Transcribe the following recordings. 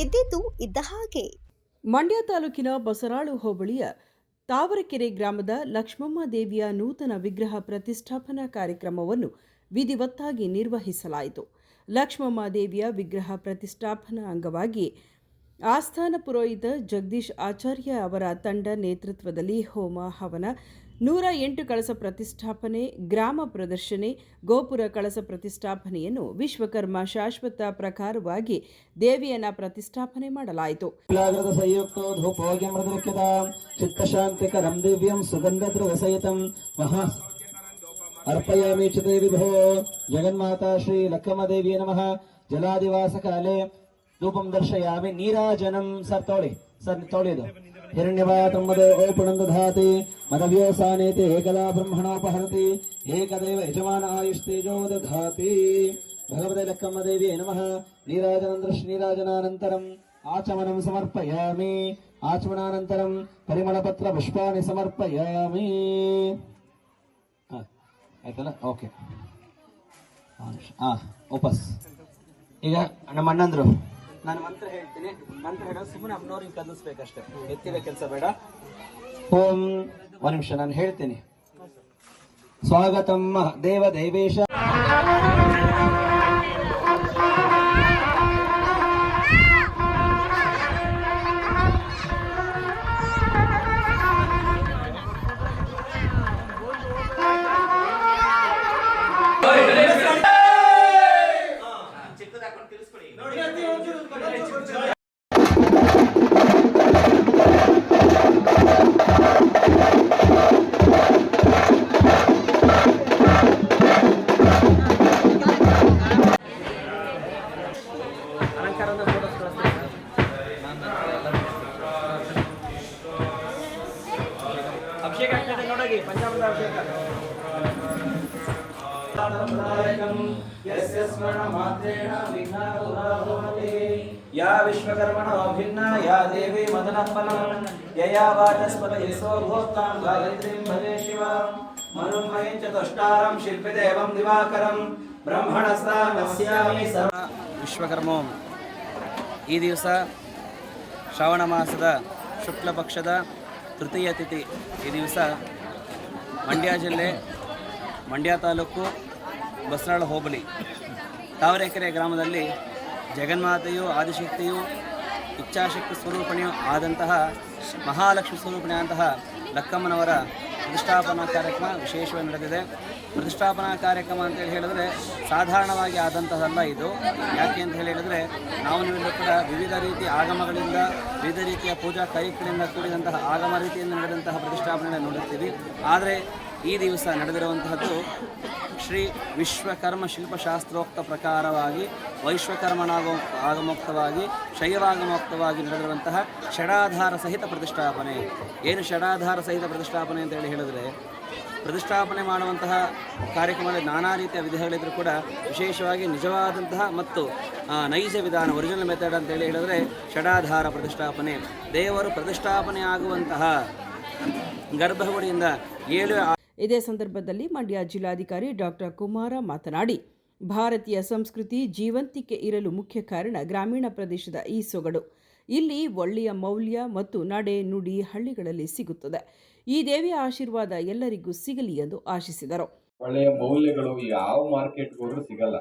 ಇದ್ದಿದ್ದು ಇದ್ದ ಹಾಗೆ. ಮಂಡ್ಯ ತಾಲೂಕಿನ ಬಸರಾಳು ಹೋಬಳಿಯ ತಾವರೆಕೆರೆ ಗ್ರಾಮದ ಲಕ್ಷ್ಮಮ್ಮ ದೇವಿಯ ನೂತನ ವಿಗ್ರಹ ಪ್ರತಿಷ್ಠಾಪನಾ ಕಾರ್ಯಕ್ರಮವನ್ನು ವಿಧಿವತ್ತಾಗಿ ನಿರ್ವಹಿಸಲಾಯಿತು. ಲಕ್ಷ್ಮಮ್ಮ ದೇವಿಯ ವಿಗ್ರಹ ಪ್ರತಿಷ್ಠಾಪನಾ ಅಂಗವಾಗಿ ಆಸ್ಥಾನ ಪುರೋಹಿತ ಜಗದೀಶ್ ಆಚಾರ್ಯ ಅವರ ತಂಡ ನೇತೃತ್ವದಲ್ಲಿ ಹೋಮ ಹವನ, 108 ಕಳಸ ಪ್ರತಿಷ್ಠಾಪನೆ, ಗ್ರಾಮ ಪ್ರದರ್ಶನೆ, ಗೋಪುರ ಕಳಸ ಪ್ರತಿಷ್ಠಾಪನೆಯನ್ನು ವಿಶ್ವಕರ್ಮ ಶಾಶ್ವತ ಪ್ರಕಾರವಾಗಿ ದೇವಿಯನ್ನ ಪ್ರತಿಷ್ಠಾಪನೆ ಮಾಡಲಾಯಿತು. अर्पयामि चिते विभो जगन्माता श्री लक्ष्मम्मा देवी नमः। जलादिवास काले धूपं दर्शयामि। नीराजनं सर तोळिदु हिरण्यवातं मदो ओपणं दधाति मदव्योसानेति एकदा ब्रह्मणोपहरति एकदेव यजमान आयुस्तेजो दधाति। भगवते लक्ष्मम्मा देवी नमः। नीराजनं दर्शनीराजनानन्तरम् आचमनं समर्पयामि। आचमनानन्तरं परिमलपत्र पुष्पाणि समर्पयामि। ಆಯ್ತಲ್ಲ, ಓಕೆ. ವಾಪಸ್ ಈಗ ನಮ್ಮ ಅಣ್ಣಂದ್ರು ನಾನು ಮಂತ್ರ ಹೇಳ್ತೀನಿ. ಮಂತ್ರ ಹೇಳೋ ಸುಮ್ಮನೆ ಅಮ್ಮನವ್ರಿಗೆ ಕಲಿಸ್ಬೇಕಷ್ಟೇ, ಎತ್ತಿದ ಕೆಲಸ ಬೇಡ. ಓಂ, ಒಂದು ನಿಮಿಷ ನಾನು ಹೇಳ್ತೀನಿ. ಸ್ವಾಗತಂ ದೇವ ದೇವೇಶ ಅಭಿಷೇಕ ಆಗ್ತದೆ ನೋಡೋಗಿ, ಪಂಚಾಮೃತ ಅಭಿಷೇಕ. या विश्वकर्मणो भिन्ना या देवी मदनफलम् यया वाचस्पति सोऽभूतां गायत्रीं भजे शिवां मनुमयं चतुष्टारं शिल्पिदेवं दिवाकरं ब्रह्मणस्तामस्यामि सर्व. ವಿಶ್ವಕರ್ಮ ಈ ದಿವಸ ಶ್ರಾವಣ ಮಾಸದ ಶುಕ್ಲ ಪಕ್ಷದ ತೃತೀಯ ತಿಥಿ. ಈ ದಿವಸ ಮಂಡ್ಯ ಜಿಲ್ಲೆ, ಮಂಡ್ಯ ತಾಲೂಕು, ಬಸರಾಳು ಹೋಬಳಿ ತಾವರೆಕೆರೆ ಗ್ರಾಮದಲ್ಲಿ ಜಗನ್ಮಾತೆಯು ಆದಿಶಕ್ತಿಯು ಇಚ್ಛಾಶಕ್ತಿ ಸ್ವರೂಪಿಣಿಯೂ ಆದಂತಹ ಮಹಾಲಕ್ಷ್ಮಿ ಸ್ವರೂಪಿಣಿಯಾದಂತಹ ಲಕ್ಕಮ್ಮನವರ ಪ್ರತಿಷ್ಠಾಪನಾ ಕಾರ್ಯಕ್ರಮ ವಿಶೇಷವಾಗಿ ನಡೆದಿದೆ. ಪ್ರತಿಷ್ಠಾಪನಾ ಕಾರ್ಯಕ್ರಮ ಅಂತೇಳಿ ಹೇಳಿದ್ರೆ ಸಾಧಾರಣವಾಗಿ ಆದಂತಹಲ್ಲ ಇದು. ಯಾಕೆ ಅಂತ ಹೇಳಿದರೆ ನಾವು ನೀವೆಲ್ಲರೂ ಕೂಡ ವಿವಿಧ ರೀತಿಯ ಆಗಮಗಳಿಂದ, ವಿವಿಧ ರೀತಿಯ ಪೂಜಾ ಕೈಗಳಿಂದ ಕೂಡಿದಂತಹ ಆಗಮ ರೀತಿಯಿಂದ ನಡೆದಂತಹ ಪ್ರತಿಷ್ಠಾಪನೆಯನ್ನು ನೋಡುತ್ತೀವಿ. ಆದರೆ ಈ ದಿವಸ ನಡೆದಿರುವಂತಹದ್ದು ಶ್ರೀ ವಿಶ್ವಕರ್ಮ ಶಿಲ್ಪಶಾಸ್ತ್ರೋಕ್ತ ಪ್ರಕಾರವಾಗಿ ಆಗಮೋಕ್ತವಾಗಿ ಶೈವಾಗಮೋಕ್ತವಾಗಿ ನಡೆದಿರುವಂತಹ ಷಡಾಧಾರ ಸಹಿತ ಪ್ರತಿಷ್ಠಾಪನೆ. ಏನು ಷಡಾಧಾರ ಸಹಿತ ಪ್ರತಿಷ್ಠಾಪನೆ ಅಂತೇಳಿ ಹೇಳಿದರೆ, ಪ್ರತಿಷ್ಠಾಪನೆ ಮಾಡುವಂತಹ ಕಾರ್ಯಕ್ರಮದಲ್ಲಿ ನಾನಾ ರೀತಿಯ ವಿಧಿಗಳಿದ್ದರೂ ಕೂಡ ವಿಶೇಷವಾಗಿ ನಿಜವಾದಂತಹ ಮತ್ತು ನೈಜ ವಿಧಾನ, ಒರಿಜಿನಲ್ ಮೆಥಡ್ ಅಂತೇಳಿ ಹೇಳಿದರೆ ಷಡಾಧಾರ ಪ್ರತಿಷ್ಠಾಪನೆ. ದೇವರು ಪ್ರತಿಷ್ಠಾಪನೆ ಆಗುವಂತಹ ಗರ್ಭಗುಡಿಯಿಂದ 7. ಇದೇ ಸಂದರ್ಭದಲ್ಲಿ ಮಂಡ್ಯ ಜಿಲ್ಲಾಧಿಕಾರಿ ಡಾಕ್ಟರ್ ಕುಮಾರ ಮಾತನಾಡಿ, ಭಾರತೀಯ ಸಂಸ್ಕೃತಿ ಜೀವಂತಿಕೆ ಇರಲು ಮುಖ್ಯ ಕಾರಣ ಗ್ರಾಮೀಣ ಪ್ರದೇಶದ ಈ ಸೊಗಡು. ಇಲ್ಲಿ ಒಳ್ಳೆಯ ಮೌಲ್ಯ ಮತ್ತು ನಡೆ ನುಡಿ ಹಳ್ಳಿಗಳಲ್ಲಿ ಸಿಗುತ್ತದೆ. ಈ ದೇವಿಯ ಆಶೀರ್ವಾದ ಎಲ್ಲರಿಗೂ ಸಿಗಲಿ ಎಂದು ಆಶಿಸಿದರು. ಒಳ್ಳೆಯ ಮೌಲ್ಯಗಳು ಯಾವ ಮಾರ್ಕೆಟ್ ಹೋದ್ರೂ ಸಿಗಲ್ಲ.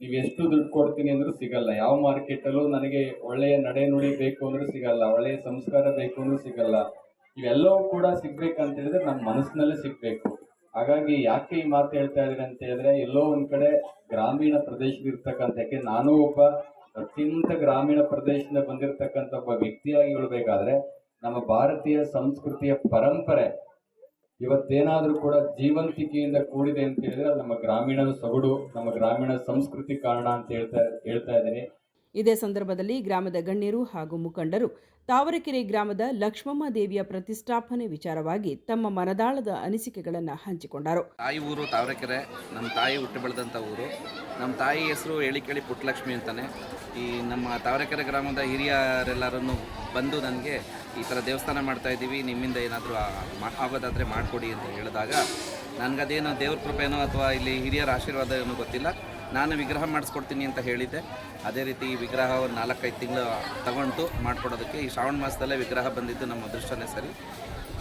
ನೀವು ಎಷ್ಟು ದುಡ್ಡು ಕೊಡ್ತೀನಿ ಅಂದ್ರೂ ಸಿಗಲ್ಲ. ಯಾವ ಮಾರ್ಕೆಟ್ ಅಲ್ಲೂ ನನಗೆ ಒಳ್ಳೆಯ ನಡೆ ನುಡಿ ಬೇಕು ಅಂದ್ರೂ ಸಿಗಲ್ಲ, ಒಳ್ಳೆಯ ಸಂಸ್ಕಾರ ಬೇಕು ಅಂದ್ರೂ ಸಿಗಲ್ಲ. ಇವೆಲ್ಲವೂ ಕೂಡ ಸಿಗ್ಬೇಕಂತ ಹೇಳಿದ್ರೆ ನಮ್ಮ ಮನಸ್ಸಿನಲ್ಲೇ ಸಿಗ್ಬೇಕು. ಹಾಗಾಗಿ ಯಾಕೆ ಈ ಮಾತು ಹೇಳ್ತಾ ಇದ್ದೀನಿ ಅಂತ ಹೇಳಿದ್ರೆ, ಎಲ್ಲೋ ಒಂದ್ ಕಡೆ ಗ್ರಾಮೀಣ ಪ್ರದೇಶದ ಇರ್ತಕ್ಕಂಥ, ಯಾಕೆ ನಾನು ಒಬ್ಬ ಅತ್ಯಂತ ಗ್ರಾಮೀಣ ಪ್ರದೇಶದಿಂದ ಬಂದಿರತಕ್ಕಂಥ ಒಬ್ಬ ವ್ಯಕ್ತಿಯಾಗಿ ಹೇಳ್ಬೇಕಾದ್ರೆ, ನಮ್ಮ ಭಾರತೀಯ ಸಂಸ್ಕೃತಿಯ ಪರಂಪರೆ ಇವತ್ತೇನಾದ್ರೂ ಕೂಡ ಜೀವಂತಿಕೆಯಿಂದ ಕೂಡಿದೆ ಅಂತ ಹೇಳಿದ್ರೆ ಅದು ನಮ್ಮ ಗ್ರಾಮೀಣದ ಸೊಗಡು, ನಮ್ಮ ಗ್ರಾಮೀಣ ಸಂಸ್ಕೃತಿ ಕಾರಣ ಅಂತ ಹೇಳ್ತಾ ಇದ್ದೀನಿ. ಇದೇ ಸಂದರ್ಭದಲ್ಲಿ ಗ್ರಾಮದ ಗಣ್ಯರು ಹಾಗೂ ಮುಖಂಡರು ತಾವರೆಕೆರೆ ಗ್ರಾಮದ ಲಕ್ಷ್ಮಮ್ಮ ದೇವಿಯ ಪ್ರತಿಷ್ಠಾಪನೆ ವಿಚಾರವಾಗಿ ತಮ್ಮ ಮನದಾಳದ ಅನಿಸಿಕೆಗಳನ್ನು ಹಂಚಿಕೊಂಡರು. ತಾಯಿ ಊರು ತಾವರೆಕೆರೆ, ನಮ್ಮ ತಾಯಿ ಹುಟ್ಟು ಬೆಳೆದಂಥ ಊರು. ನಮ್ಮ ತಾಯಿ ಹೆಸರು ಹೇಳಿಕೇಳಿ ಪುಟ್ಟಲಕ್ಷ್ಮಿ ಅಂತಾನೆ. ಈ ನಮ್ಮ ತಾವರೆಕೆರೆ ಗ್ರಾಮದ ಹಿರಿಯರೆಲ್ಲರನ್ನು ಬಂದು ನನಗೆ ಈ ಥರ ದೇವಸ್ಥಾನ ಮಾಡ್ತಾ ಇದ್ದೀವಿ, ನಿಮ್ಮಿಂದ ಏನಾದರೂ ಆಗೋದಾದರೆ ಮಾಡಿಕೊಡಿ ಅಂತ ಹೇಳಿದಾಗ, ನನಗದೇನೋ ದೇವ್ರ ಕೃಪೆನೋ ಅಥವಾ ಇಲ್ಲಿ ಹಿರಿಯರ ಆಶೀರ್ವಾದ ಏನೋ ಗೊತ್ತಿಲ್ಲ, ನಾನು ವಿಗ್ರಹ ಮಾಡಿಸ್ಕೊಡ್ತೀನಿ ಅಂತ ಹೇಳಿದ್ದೆ. ಅದೇ ರೀತಿ ಈ ವಿಗ್ರಹ ಒಂದು 4-5 ತಿಂಗಳು ತಗೊಂಡು ಮಾಡಿಕೊಡೋದಕ್ಕೆ ಈ ಶ್ರಾವಣ ಮಾಸದಲ್ಲೇ ವಿಗ್ರಹ ಬಂದಿದ್ದು ನಮ್ಮ ಅದೃಷ್ಟನೇ ಸರಿ.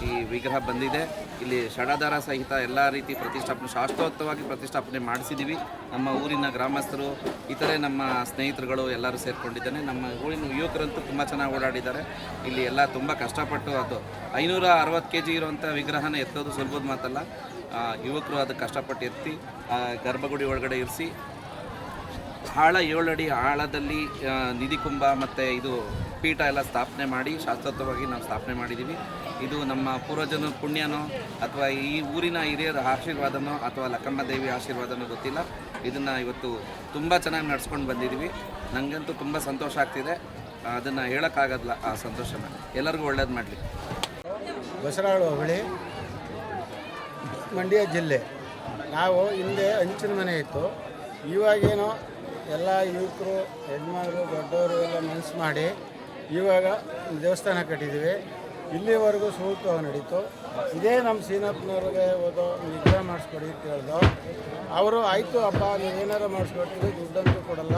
ಈ ವಿಗ್ರಹ ಬಂದಿದೆ. ಇಲ್ಲಿ ಷಡಾಧಾರ ಸಹಿತ ಎಲ್ಲ ರೀತಿ ಪ್ರತಿಷ್ಠಾಪನೆ ಶಾಸ್ತ್ರೋಕ್ತವಾಗಿ ಪ್ರತಿಷ್ಠಾಪನೆ ಮಾಡಿಸಿದ್ದೀವಿ. ನಮ್ಮ ಊರಿನ ಗ್ರಾಮಸ್ಥರು, ಇತರೆ ನಮ್ಮ ಸ್ನೇಹಿತರುಗಳು ಎಲ್ಲರೂ ಸೇರಿಕೊಂಡಿದ್ದಾನೆ. ನಮ್ಮ ಊರಿನ ಯುವಕರಂತೂ ತುಂಬ ಚೆನ್ನಾಗಿ ಓಡಾಡಿದ್ದಾರೆ. ಇಲ್ಲಿ ಎಲ್ಲ ತುಂಬ ಕಷ್ಟಪಟ್ಟು ಅದು 560 kg ಇರುವಂಥ ವಿಗ್ರಹನ ಎತ್ತೋದು ಸುಲಭದ ಮಾತಲ್ಲ. ಯುವಕರು ಅದಕ್ಕೆ ಕಷ್ಟಪಟ್ಟು ಎತ್ತಿ ಗರ್ಭಗುಡಿ ಒಳಗಡೆ ಇರಿಸಿ ಆಳ 7 ಅಡಿ ಆಳದಲ್ಲಿ ನಿಧಿಕುಂಭ ಮತ್ತು ಇದು ಪೀಠ ಎಲ್ಲ ಸ್ಥಾಪನೆ ಮಾಡಿ ಶಾಸ್ತ್ರೋಕ್ತವಾಗಿ ನಾವು ಸ್ಥಾಪನೆ ಮಾಡಿದ್ದೀವಿ. ಇದು ನಮ್ಮ ಪೂರ್ವಜನ ಪುಣ್ಯನೋ ಅಥವಾ ಈ ಊರಿನ ಹಿರಿಯರ ಆಶೀರ್ವಾದನೋ ಅಥವಾ ಲಕ್ಕಮ್ಮ ದೇವಿ ಆಶೀರ್ವಾದನೋ ಗೊತ್ತಿಲ್ಲ. ಇದನ್ನು ಇವತ್ತು ತುಂಬ ಚೆನ್ನಾಗಿ ನಡ್ಸ್ಕೊಂಡು ಬಂದಿದ್ದೀವಿ. ನನಗಂತೂ ತುಂಬ ಸಂತೋಷ ಆಗ್ತಿದೆ. ಅದನ್ನು ಹೇಳೋಕ್ಕಾಗಲ್ಲ ಆ ಸಂತೋಷನ. ಎಲ್ಲರಿಗೂ ಒಳ್ಳೇದು ಮಾಡಲಿ. ಬಸರಾಳು ಹೋಬಳಿ, ಮಂಡ್ಯ ಜಿಲ್ಲೆ. ನಾವು ಹಿಂದೆ ಹಂಚಿನ ಮನೆ ಇತ್ತು. ಇವಾಗೇನೋ ಎಲ್ಲ ಯುವಕರು, ಹೆಣ್ಮಕ್ಳು, ದೊಡ್ಡವರು ಎಲ್ಲ ಮನಸ್ಸು ಮಾಡಿ ಇವಾಗ ದೇವಸ್ಥಾನ ಕಟ್ಟಿದ್ದೀವಿ. ಇಲ್ಲಿವರೆಗೂ ಸೂಕ್ತವಾಗಿ ನಡೀತು. ಇದೇ ನಮ್ಮ ಸೀನಪ್ಪನವ್ರಿಗೆ ಹೋದೋ ವಿಗ್ರಹ ಮಾಡಿಸ್ಕೊಡಿ ಅಂತ ಹೇಳ್ದು. ಅವರು ಆಯಿತು ಅಪ್ಪ, ನೀವು ಏನಾರು ಮಾಡಿಸ್ಕೊಡ್ತೀವಿ, ದುಡ್ಡಂತೂ ಕೊಡಲ್ಲ,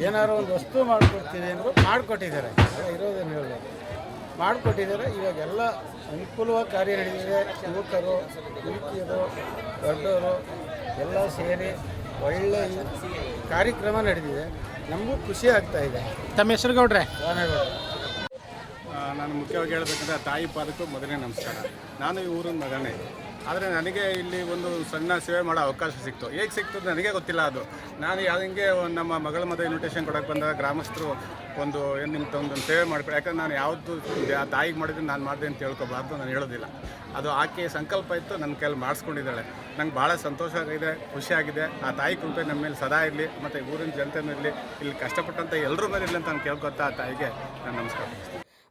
ಏನಾರು ಒಂದು ವಸ್ತು ಮಾಡಿಕೊಡ್ತೀವಿ ಅಂದರು. ಮಾಡಿಕೊಟ್ಟಿದ್ದಾರೆ. ಇರೋದೇನು ಹೇಳೋದು, ಮಾಡಿಕೊಟ್ಟಿದ್ದಾರೆ. ಇವಾಗೆಲ್ಲ ಅನುಕೂಲವಾಗಿ ಕಾರ್ಯ ನಡೆದಿದೆ. ಯುವಕರು, ಯುವತಿಯರು, ದೊಡ್ಡವರು ಎಲ್ಲ ಸೇರಿ ಒಳ್ಳೆಯ ಕಾರ್ಯಕ್ರಮ ನಡೆದಿದೆ. ನಮಗೂ ಖುಷಿ ಆಗ್ತಾ ಇದೆ. ತಮ್ಮ ಹೆಸರು ಗೌಡ್ರೆ? ರಾಮೇಗೌಡ. ನಾನು ಮುಖ್ಯವಾಗಿ ಹೇಳಬೇಕಂದ್ರೆ ತಾಯಿ ಪಾದಕ್ಕೂ ಮೊದಲನೇ ನಮಸ್ಕಾರ. ನಾನು ಈ ಊರಿನ ಮಗನೇ. ಆದರೆ ನನಗೆ ಇಲ್ಲಿ ಒಂದು ಸಣ್ಣ ಸೇವೆ ಮಾಡೋ ಅವಕಾಶ ಸಿಕ್ತು. ಹೇಗೆ ಸಿಕ್ತು ನನಗೆ ಗೊತ್ತಿಲ್ಲ. ಅದು ನಾನು ಹಿಂಗೆ ನಮ್ಮ ಮಗಳ ಮದುವೆ ಇನ್ವಿಟೇಷನ್ ಕೊಡೋಕ್ಕೆ ಬಂದಾಗ ಗ್ರಾಮಸ್ಥರು ಒಂದು ನಿಮ್ದು ಸೇವೆ ಮಾಡ್ಕೊಡಿ. ಯಾಕಂದ್ರೆ ನಾನು ಯಾವುದು ತಾಯಿಗೆ ಮಾಡಿದ್ರೆ ನಾನು ಮಾಡಿದೆ ಅಂತ ಹೇಳ್ಕೊಬಾರ್ದು, ನಾನು ಹೇಳೋದಿಲ್ಲ. ಅದು ಆಕೆ ಸಂಕಲ್ಪ ಇತ್ತು, ನನ್ನ ಕೈಯಲ್ಲಿ ಮಾಡಿಸ್ಕೊಂಡಿದ್ದಾಳೆ. ನಂಗೆ ಭಾಳ ಸಂತೋಷ ಆಗಿದೆ, ಖುಷಿಯಾಗಿದೆ. ಆ ತಾಯಿ ಕೃಪೆ ನಮ್ಮ ಮೇಲೆ ಸದಾ ಇರಲಿ, ಮತ್ತು ಊರಿನ ಜನತೆ ಮೇಲೆ ಇಲ್ಲಿ ಕಷ್ಟಪಟ್ಟಂಥ ಎಲ್ಲರ ಮೇಲೆ ಇರಲಿ ಅಂತ ನಾನು ಕೇಳ್ಕೊತಾ ಆ ತಾಯಿಗೆ ನಾನು ನಮಸ್ಕಾರ.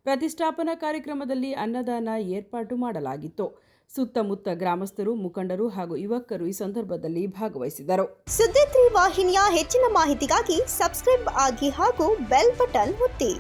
ಪ್ರತಿಷ್ಠಾಪನಾ ಕಾರ್ಯಕ್ರಮದಲ್ಲಿ ಅನ್ನದಾನ ಏರ್ಪಾಟು ಮಾಡಲಾಗಿತ್ತು. ಸುತ್ತಮುತ್ತ ಗ್ರಾಮಸ್ಥರು, ಮುಖಂಡರು ಹಾಗೂ ಯುವಕರು ಈ ಸಂದರ್ಭದಲ್ಲಿ ಭಾಗವಹಿಸಿದರು. ಸುದ್ದಿ 3 ವಾಹಿನಿಯ ಹೆಚ್ಚಿನ ಮಾಹಿತಿಗಾಗಿ ಸಬ್ಸ್ಕ್ರೈಬ್ ಆಗಿ ಹಾಗೂ ಬೆಲ್ ಬಟನ್ ಒತ್ತಿ.